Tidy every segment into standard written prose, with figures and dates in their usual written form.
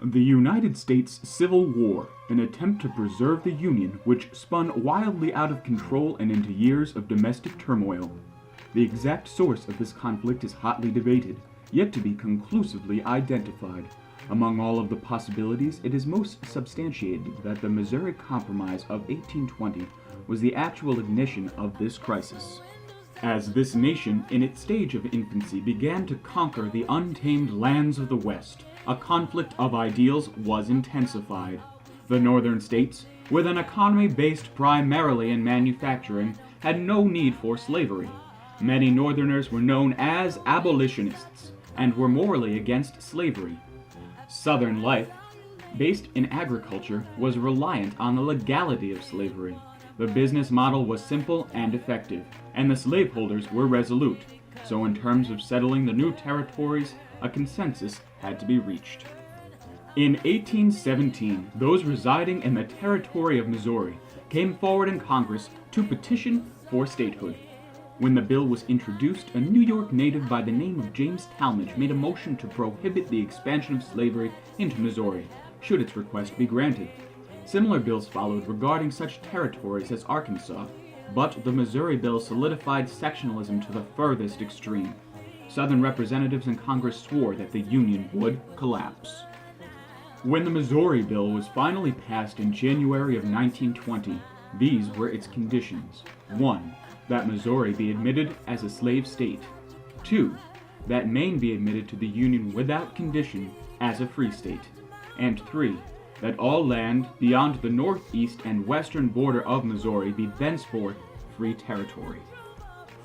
The United States Civil War, an attempt to preserve the Union which spun wildly out of control and into years of domestic turmoil. The exact source of this conflict is hotly debated, yet to be conclusively identified. Among all of the possibilities, it is most substantiated that the Missouri Compromise of 1820 was the actual ignition of this crisis. As this nation, in its stage of infancy, began to conquer the untamed lands of the West, a conflict of ideals was intensified. The northern states, with an economy based primarily in manufacturing, had no need for slavery. Many Northerners were known as abolitionists and were morally against slavery. Southern life, based in agriculture, was reliant on the legality of slavery. The business model was simple and effective, and the slaveholders were resolute, so in terms of settling the new territories, a consensus had to be reached. In 1817, those residing in the territory of Missouri came forward in Congress to petition for statehood. When the bill was introduced, a New York native by the name of James Talmadge made a motion to prohibit the expansion of slavery into Missouri, should its request be granted. Similar bills followed regarding such territories as Arkansas, but the Missouri bill solidified sectionalism to the furthest extreme. Southern representatives in Congress swore that the Union would collapse. When the Missouri bill was finally passed in January of 1920, these were its conditions. 1. That Missouri be admitted as a slave state. 2. That Maine be admitted to the Union without condition as a free state. And 3. That all land beyond the northeast and western border of Missouri be thenceforth free territory.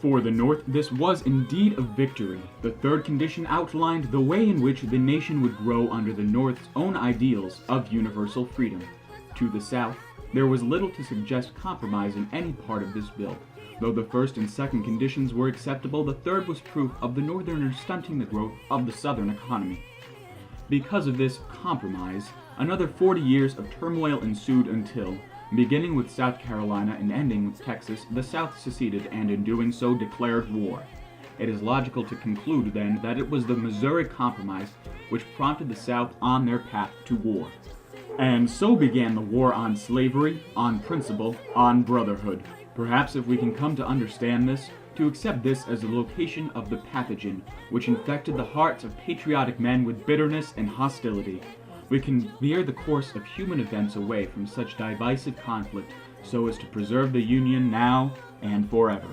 For the North, this was indeed a victory. The third condition outlined the way in which the nation would grow under the North's own ideals of universal freedom. To the South, there was little to suggest compromise in any part of this bill. Though the first and second conditions were acceptable, the third was proof of the Northerners stunting the growth of the Southern economy. Because of this compromise, another 40 years of turmoil ensued until, beginning with South Carolina and ending with Texas, the South seceded and in doing so declared war. It is logical to conclude then that it was the Missouri Compromise which prompted the South on their path to war. And so began the war on slavery, on principle, on brotherhood. Perhaps if we can come to understand this, to accept this as the location of the pathogen which infected the hearts of patriotic men with bitterness and hostility, we can veer the course of human events away from such divisive conflict so as to preserve the Union now and forever.